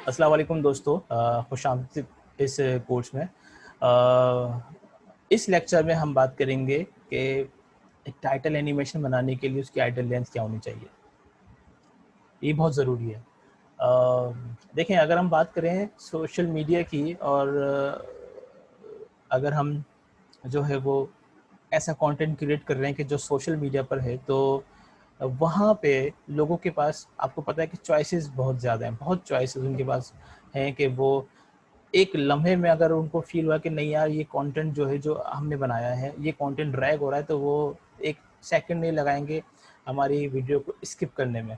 अस्सलाम वालेकुम दोस्तों, खुशामदीद इस कोर्स में। इस लेक्चर में हम बात करेंगे कि एक टाइटल एनिमेशन बनाने के लिए उसकी टाइटल लेंथ क्या होनी चाहिए। ये बहुत ज़रूरी है। देखें, अगर हम बात करें सोशल मीडिया की और अगर हम जो है वो ऐसा कंटेंट क्रिएट कर रहे हैं कि जो सोशल मीडिया पर है, तो वहाँ पे लोगों के पास, आपको पता है कि चॉइसेस बहुत ज़्यादा हैं, बहुत चॉइसेस उनके पास हैं कि वो एक लम्हे में अगर उनको फील हुआ कि नहीं यार, ये कंटेंट जो है, जो हमने बनाया है, ये कंटेंट ड्रैग हो रहा है, तो वो एक सेकंड नहीं लगाएंगे हमारी वीडियो को स्किप करने में।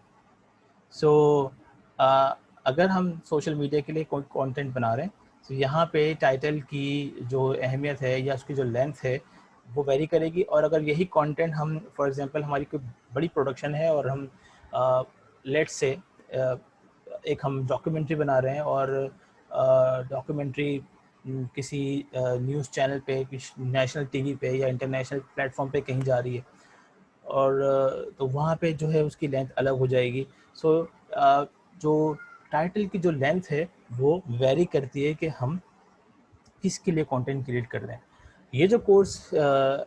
सो अगर हम सोशल मीडिया के लिए कोई कंटेंट बना रहे हैं, तो यहाँ पे टाइटल की जो अहमियत है या उसकी जो लेंथ है वो वेरी करेगी। और अगर यही कंटेंट हम, फॉर एग्जांपल, हमारी कोई बड़ी प्रोडक्शन है और हम लेट्स से एक हम डॉक्यूमेंट्री बना रहे हैं और डॉक्यूमेंट्री किसी न्यूज़ चैनल पे, किसी नेशनल टीवी पे या इंटरनेशनल प्लेटफॉर्म पे कहीं जा रही है, और तो वहाँ पे जो है उसकी लेंथ अलग हो जाएगी। सो जो टाइटल की जो लेंथ है वो वेरी करती है कि हम किसके लिए कंटेंट क्रिएट कर रहे हैं। ये जो कोर्स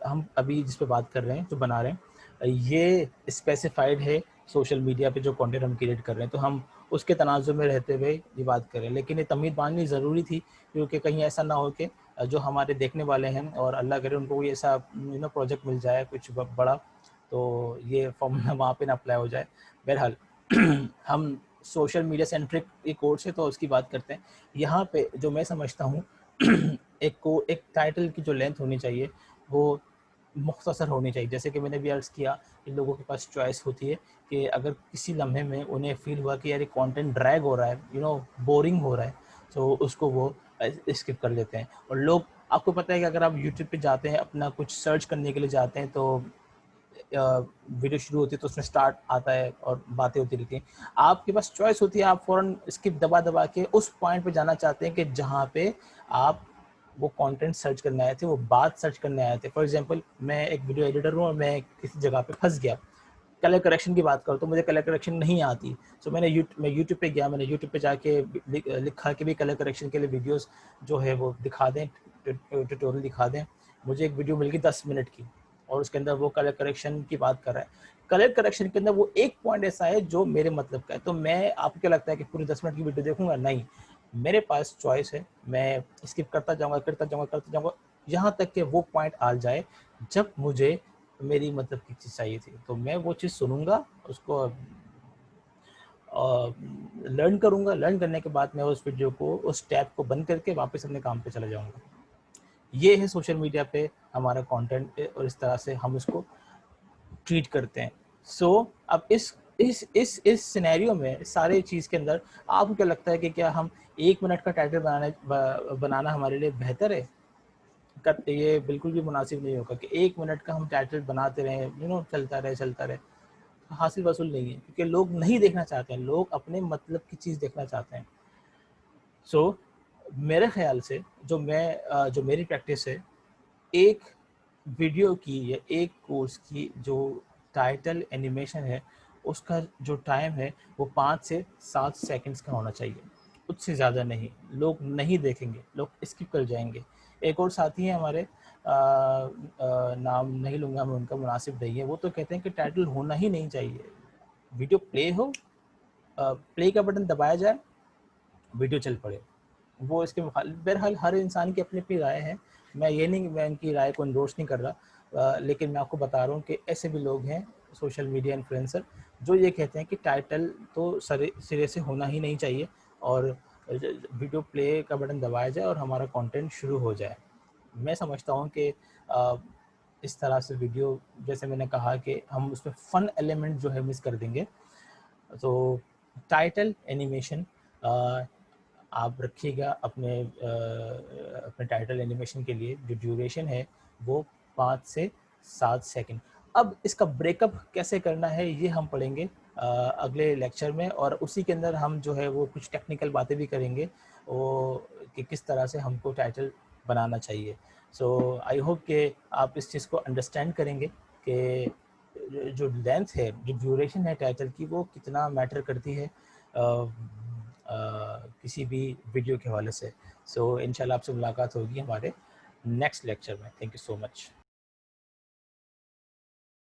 हम अभी जिस पे बात कर रहे हैं, जो बना रहे हैं, ये स्पेसिफाइड है सोशल मीडिया पे जो कंटेंट हम क्रिएट कर रहे हैं, तो हम उसके तनाज़ुर में रहते हुए ये बात करें। लेकिन ये तमीज़ बांधनी ज़रूरी थी, क्योंकि कहीं ऐसा ना हो कि जो हमारे देखने वाले हैं और अल्लाह करे उनको कोई ऐसा प्रोजेक्ट मिल जाए कुछ बड़ा, तो ये फॉर्मूला वहाँ पे ना अप्लाई हो जाए। बहरहाल हम सोशल मीडिया सेंट्रिक एक कोर्स है, तो उसकी बात करते हैं। यहाँ पे जो मैं समझता हूँ एक टाइटल की जो लेंथ होनी चाहिए वो मुख्तसर होनी चाहिए। जैसे कि मैंने भी अर्ज़ किया कि लोगों के पास चॉइस होती है कि अगर किसी लम्हे में उन्हें फ़ील हुआ कि यार ये कंटेंट ड्रैग हो रहा है, बोरिंग हो रहा है, तो उसको वो स्किप कर लेते हैं। और लोग, आपको पता है कि अगर आप यूट्यूब पे जाते हैं, अपना कुछ सर्च करने के लिए जाते हैं, तो वीडियो शुरू होती है तो उसमें स्टार्ट आता है और बातें होती रहती हैं। आपके पास चॉइस होती है, आप फ़ौरन स्किप दबा दबा के उस पॉइंट पे जाना चाहते हैं कि जहाँ पे आप वो कंटेंट सर्च करने आए थे, वो बात सर्च करने आए थे। फॉर एग्जांपल, मैं एक वीडियो एडिटर हूँ और मैं किसी जगह पे फंस गया। कलर करेक्शन की बात करूँ तो मुझे कलर करेक्शन नहीं आती। सो मैं यूट्यूब पे गया, मैंने यूट्यूब पे जाके लिखा कि भी कलर करेक्शन के लिए वीडियोस जो है वो दिखा दें, ट्यूटोरियल दिखा दें। मुझे एक वीडियो मिल गई 10 मिनट की, और उसके अंदर वो कलर करेक्शन की बात कर रहा है। कलर करेक्शन के अंदर वो एक पॉइंट ऐसा है जो मेरे मतलब का है, तो मैं, आपको क्या लगता है कि पूरी 10 मिनट की वीडियो देखूंगा? नहीं, मेरे पास चॉइस है। मैं स्किप करता जाऊंगा, करता जाऊंगा, यहाँ तक कि वो पॉइंट आ जाए जब मुझे मेरी मतलब की चीज़ चाहिए थी, तो मैं वो चीज़ सुनूंगा, उसको लर्न करूंगा। लर्न करने के बाद मैं उस वीडियो को, उस टैब को बंद करके वापस अपने काम पे चला जाऊंगा। ये है सोशल मीडिया पे हमारा कंटेंट, और इस तरह से हम उसको ट्रीट करते हैं। अब इस सिनेरियो में, सारे चीज़ के अंदर, आपको क्या लगता है कि क्या हम 1 मिनट का टाइटल बनाना हमारे लिए बेहतर है? ये बिल्कुल भी मुनासिब नहीं होगा कि 1 मिनट का हम टाइटल बनाते रहें, चलता रहे। हासिल वसूल नहीं है, क्योंकि लोग नहीं देखना चाहते हैं, लोग अपने मतलब की चीज़ देखना चाहते हैं। मेरे ख्याल से जो मेरी प्रैक्टिस है, एक वीडियो की या एक कोर्स की जो टाइटल एनिमेशन है, उसका जो टाइम है वो 5 से 7 सेकंड्स का होना चाहिए, उससे ज़्यादा नहीं। लोग नहीं देखेंगे, लोग स्किप कर जाएंगे। एक और साथी हैं हमारे, नाम नहीं लूँगा मैं उनका, मुनासिब नहीं है, वो तो कहते हैं कि टाइटल होना ही नहीं चाहिए। वीडियो प्ले हो, प्ले का बटन दबाया जाए, वीडियो चल पड़े। वो इसके बहरहाल हर इंसान की अपनी अपनी राय है। मैं इनकी राय को इंडोर्स नहीं कर रहा, लेकिन मैं आपको बता रहा हूँ कि ऐसे भी लोग हैं, सोशल मीडिया इन्फ्लुएंसर, जो ये कहते हैं कि टाइटल तो सिरे से होना ही नहीं चाहिए, और वीडियो प्ले का बटन दबाया जाए और हमारा कंटेंट शुरू हो जाए। मैं समझता हूँ कि इस तरह से वीडियो, जैसे मैंने कहा कि हम उसमें फ़न एलिमेंट जो है मिस कर देंगे। तो टाइटल एनिमेशन आप रखिएगा अपने टाइटल एनिमेशन के लिए, जो ड्यूरेशन है वो 5 से 7 सेकंड। अब इसका ब्रेकअप कैसे करना है ये हम पढ़ेंगे अगले लेक्चर में, और उसी के अंदर हम जो है वो कुछ टेक्निकल बातें भी करेंगे, वो कि किस तरह से हमको टाइटल बनाना चाहिए। सो आई होप कि आप इस चीज़ को अंडरस्टैंड करेंगे कि जो लेंथ है, जो ड्यूरेशन है टाइटल की, वो कितना मैटर करती है किसी भी वीडियो के हवाले से। सो इंशाल्लाह आपसे मुलाकात होगी हमारे नेक्स्ट लेक्चर में। Thank you so much.